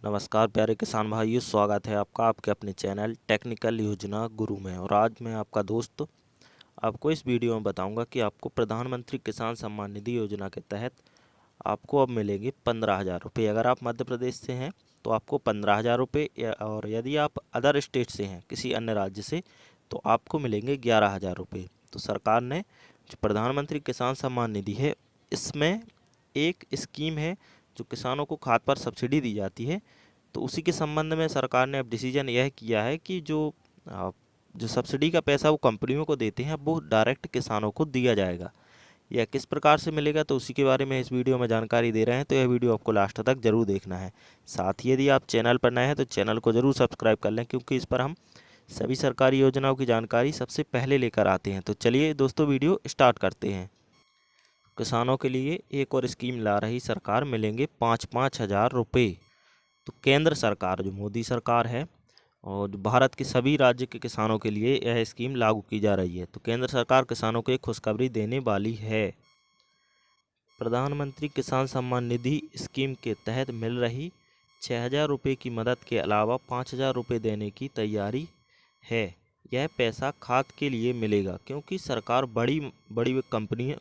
नमस्कार प्यारे किसान भाइयों, स्वागत है आपका आपके अपने चैनल टेक्निकल योजना गुरु में। और आज मैं आपका दोस्त आपको इस वीडियो में बताऊंगा कि आपको प्रधानमंत्री किसान सम्मान निधि योजना के तहत आपको अब मिलेंगे 15,000 रुपये। अगर आप मध्य प्रदेश से हैं तो आपको 15,000 रुपये, और यदि आप अदर स्टेट से हैं किसी अन्य राज्य से तो आपको मिलेंगे 11,000 रुपये। तो सरकार ने जो प्रधानमंत्री किसान सम्मान निधि है, इसमें एक स्कीम है जो किसानों को खाद पर सब्सिडी दी जाती है। तो उसी के संबंध में सरकार ने अब डिसीजन यह किया है कि आ, जो सब्सिडी का पैसा वो कंपनियों को देते हैं, वो डायरेक्ट किसानों को दिया जाएगा। यह किस प्रकार से मिलेगा तो उसी के बारे में इस वीडियो में जानकारी दे रहे हैं, तो यह वीडियो आपको लास्ट तक जरूर देखना है। साथ ही यदि आप चैनल पर नए हैं तो चैनल को जरूर सब्सक्राइब कर लें, क्योंकि इस पर हम सभी सरकारी योजनाओं की जानकारी सबसे पहले लेकर आते हैं। तो चलिए दोस्तों, वीडियो स्टार्ट करते हैं। किसानों के लिए एक और स्कीम ला रही सरकार, मिलेंगे 5,000 रुपये। तो केंद्र सरकार, जो मोदी सरकार है, और जो भारत के सभी राज्य के किसानों के लिए यह स्कीम लागू की जा रही है। तो केंद्र सरकार किसानों को एक खुशखबरी देने वाली है। प्रधानमंत्री किसान सम्मान निधि स्कीम के तहत मिल रही 6,000 रुपये की मदद के अलावा 5,000 रुपये देने की तैयारी है। यह पैसा खाद के लिए मिलेगा, क्योंकि सरकार बड़ी बड़ी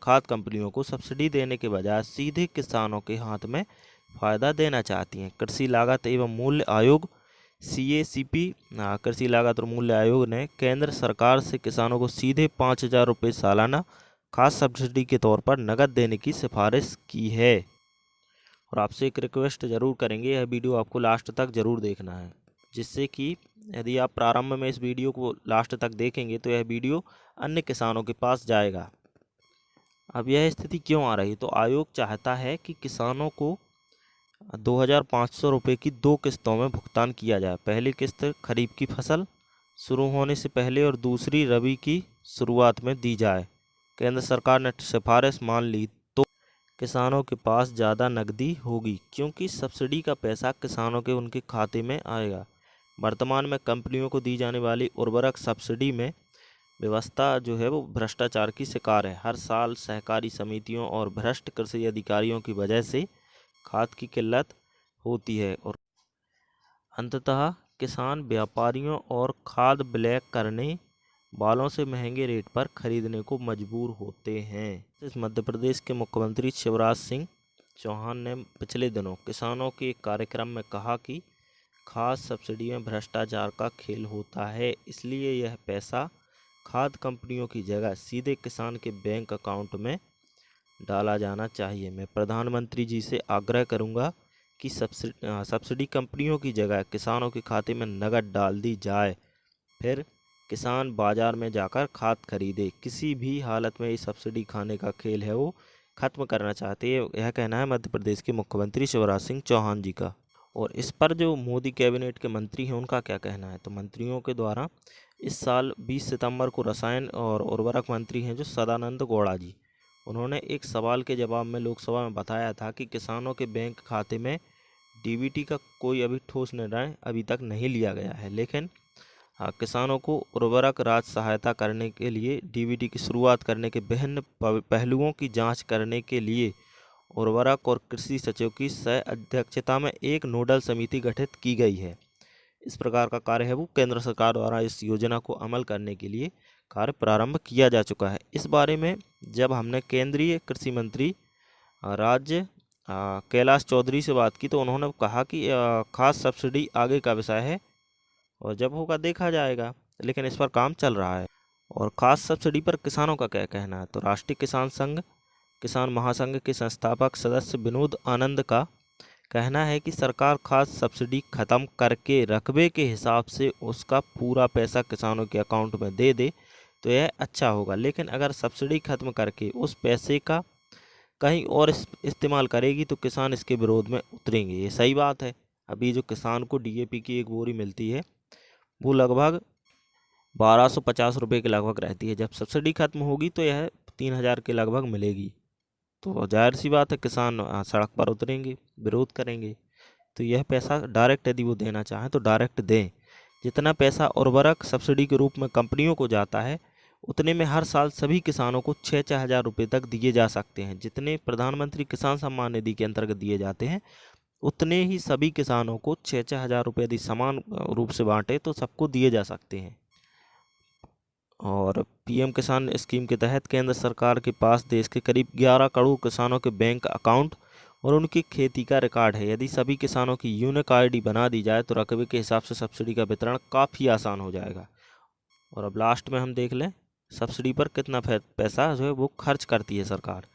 खाद कंपनियों को सब्सिडी देने के बजाय सीधे किसानों के हाथ में फ़ायदा देना चाहती हैं। कृषि लागत एवं मूल्य आयोग CACP, कृषि लागत और मूल्य आयोग ने केंद्र सरकार से किसानों को सीधे 5,000 रुपये सालाना खाद सब्सिडी के तौर पर नकद देने की सिफारिश की है। और आपसे एक रिक्वेस्ट ज़रूर करेंगे, यह वीडियो आपको लास्ट तक ज़रूर देखना है, जिससे कि यदि आप प्रारंभ में इस वीडियो को लास्ट तक देखेंगे तो यह वीडियो अन्य किसानों के पास जाएगा। अब यह स्थिति क्यों आ रही, तो आयोग चाहता है कि किसानों को 2,500 रुपये की 2 किस्तों में भुगतान किया जाए। पहली किस्त खरीफ की फसल शुरू होने से पहले और दूसरी रबी की शुरुआत में दी जाए। केंद्र सरकार ने सिफारिश मान ली तो किसानों के पास ज़्यादा नकदी होगी, क्योंकि सब्सिडी का पैसा किसानों के उनके खाते में आएगा। वर्तमान में कंपनियों को दी जाने वाली उर्वरक सब्सिडी में व्यवस्था जो है वो भ्रष्टाचार की शिकार है। हर साल सहकारी समितियों और भ्रष्ट कृषि अधिकारियों की वजह से खाद की किल्लत होती है, और अंततः किसान व्यापारियों और खाद ब्लैक करने वालों से महंगे रेट पर खरीदने को मजबूर होते हैं। इस मध्य प्रदेश के मुख्यमंत्री शिवराज सिंह चौहान ने पिछले दिनों किसानों के एक कार्यक्रम में कहा कि खाद सब्सिडी में भ्रष्टाचार का खेल होता है, इसलिए यह पैसा खाद कंपनियों की जगह सीधे किसान के बैंक अकाउंट में डाला जाना चाहिए। मैं प्रधानमंत्री जी से आग्रह करूंगा कि सब्सिडी कंपनियों की जगह किसानों के खाते में नकद डाल दी जाए, फिर किसान बाजार में जाकर खाद खरीदे। किसी भी हालत में ये सब्सिडी खाने का खेल है वो खत्म करना चाहते हैं, यह कहना है मध्य प्रदेश के मुख्यमंत्री शिवराज सिंह चौहान जी का। और इस पर जो मोदी कैबिनेट के मंत्री हैं उनका क्या कहना है, तो मंत्रियों के द्वारा इस साल 20 सितंबर को रसायन और उर्वरक मंत्री हैं जो सदानंद गौड़ा जी, उन्होंने एक सवाल के जवाब में लोकसभा में बताया था कि किसानों के बैंक खाते में DBT का कोई अभी ठोस निर्णय अभी तक नहीं लिया गया है, लेकिन किसानों को उर्वरक राशि सहायता करने के लिए DBT की शुरुआत करने के विभिन्न पहलुओं की जांच करने के लिए उर्वरक और कृषि सचिव की सह अध्यक्षता में एक नोडल समिति गठित की गई है। इस प्रकार का कार्य है वो केंद्र सरकार द्वारा इस योजना को अमल करने के लिए कार्य प्रारंभ किया जा चुका है। इस बारे में जब हमने केंद्रीय कृषि मंत्री राज्य कैलाश चौधरी से बात की तो उन्होंने कहा कि खाद सब्सिडी आगे का विषय है और जब होगा देखा जाएगा, लेकिन इस पर काम चल रहा है। और खाद सब्सिडी पर किसानों का क्या कहना है, तो राष्ट्रीय किसान संघ किसान महासंघ के संस्थापक सदस्य विनोद आनंद का कहना है कि सरकार खाद सब्सिडी खत्म करके रकबे के हिसाब से उसका पूरा पैसा किसानों के अकाउंट में दे दे तो यह अच्छा होगा, लेकिन अगर सब्सिडी खत्म करके उस पैसे का कहीं और इस्तेमाल करेगी तो किसान इसके विरोध में उतरेंगे। ये सही बात है। अभी जो किसान को DAP की एक बोरी मिलती है वो लगभग 1,250 रुपये के लगभग रहती है, जब सब्सिडी खत्म होगी तो यह 3,000 के लगभग मिलेगी। तो जाहिर सी बात है किसान सड़क पर उतरेंगे, विरोध करेंगे। तो यह पैसा डायरेक्ट यदि वो देना चाहें तो डायरेक्ट दें। जितना पैसा उर्वरक सब्सिडी के रूप में कंपनियों को जाता है उतने में हर साल सभी किसानों को 6,000 रुपये तक दिए जा सकते हैं। जितने प्रधानमंत्री किसान सम्मान निधि के अंतर्गत दिए जाते हैं उतने ही सभी किसानों को 6-6 हज़ार रुपये यदि समान रूप से बांटे तो सबको दिए जा सकते हैं। और पीएम किसान स्कीम के तहत केंद्र सरकार के पास देश के करीब 11 करोड़ किसानों के बैंक अकाउंट और उनकी खेती का रिकॉर्ड है। यदि सभी किसानों की यूनिक आईडी बना दी जाए तो रकबे के हिसाब से सब्सिडी का वितरण काफ़ी आसान हो जाएगा। और अब लास्ट में हम देख लें सब्सिडी पर कितना पैसा जो है वो खर्च करती है सरकार।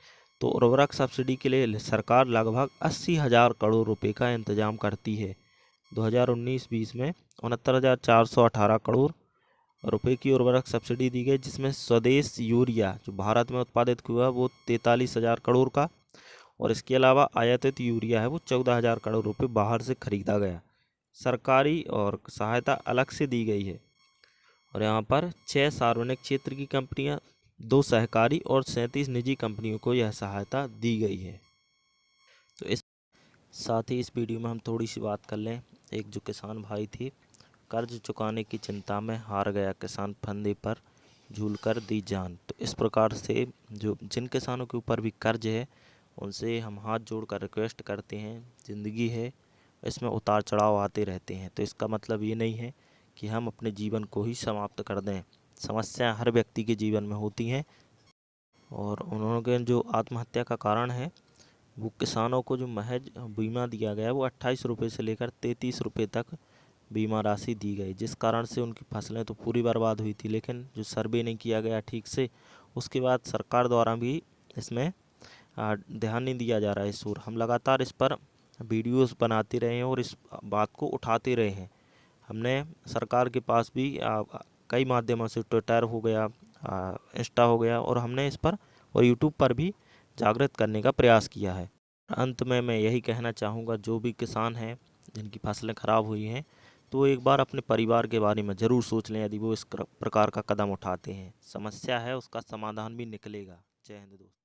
तो उर्वरक सब्सिडी के लिए सरकार लगभग 80,000 करोड़ रुपए का इंतजाम करती है। 2019-20 में 69,418 करोड़ रुपए की उर्वरक सब्सिडी दी गई, जिसमें स्वदेश यूरिया जो भारत में उत्पादित हुआ वो 43,000 करोड़ का, और इसके अलावा आयातित यूरिया है वो 14,000 करोड़ रुपए बाहर से खरीदा गया। सरकारी और सहायता अलग से दी गई है। और यहाँ पर 6 सार्वजनिक क्षेत्र की कंपनियाँ, 2 सहकारी और 37 निजी कंपनियों को यह सहायता दी गई है। तो इस साथ ही इस वीडियो में हम थोड़ी सी बात कर लें। एक जो किसान भाई थे, कर्ज चुकाने की चिंता में हार गया किसान, फंदे पर झूलकर दी जान। तो इस प्रकार से जो जिन किसानों के ऊपर भी कर्ज है उनसे हम हाथ जोड़कर रिक्वेस्ट करते हैं, ज़िंदगी है इसमें उतार चढ़ाव आते रहते हैं। तो इसका मतलब ये नहीं है कि हम अपने जीवन को ही समाप्त कर दें। समस्याएं हर व्यक्ति के जीवन में होती हैं, और उन्होंने जो आत्महत्या का कारण है वो किसानों को जो महज बीमा दिया गया वो 28 रुपये से लेकर 33 रुपये तक बीमा राशि दी गई, जिस कारण से उनकी फसलें तो पूरी बर्बाद हुई थी। लेकिन जो सर्वे नहीं किया गया ठीक से, उसके बाद सरकार द्वारा भी इसमें ध्यान नहीं दिया जा रहा है इस ओर। हम लगातार इस पर वीडियोस बनाते रहे हैं और इस बात को उठाते रहे हैं। हमने सरकार के पास भी कई माध्यमों से, ट्विटर हो गया, इंस्टा हो गया, और हमने इस पर और यूट्यूब पर भी जागृत करने का प्रयास किया है। अंत में मैं यही कहना चाहूँगा, जो भी किसान हैं जिनकी फसलें ख़राब हुई हैं तो एक बार अपने परिवार के बारे में ज़रूर सोच लें। यदि वो इस प्रकार का कदम उठाते हैं, समस्या है उसका समाधान भी निकलेगा। जय हिंद दोस्तों।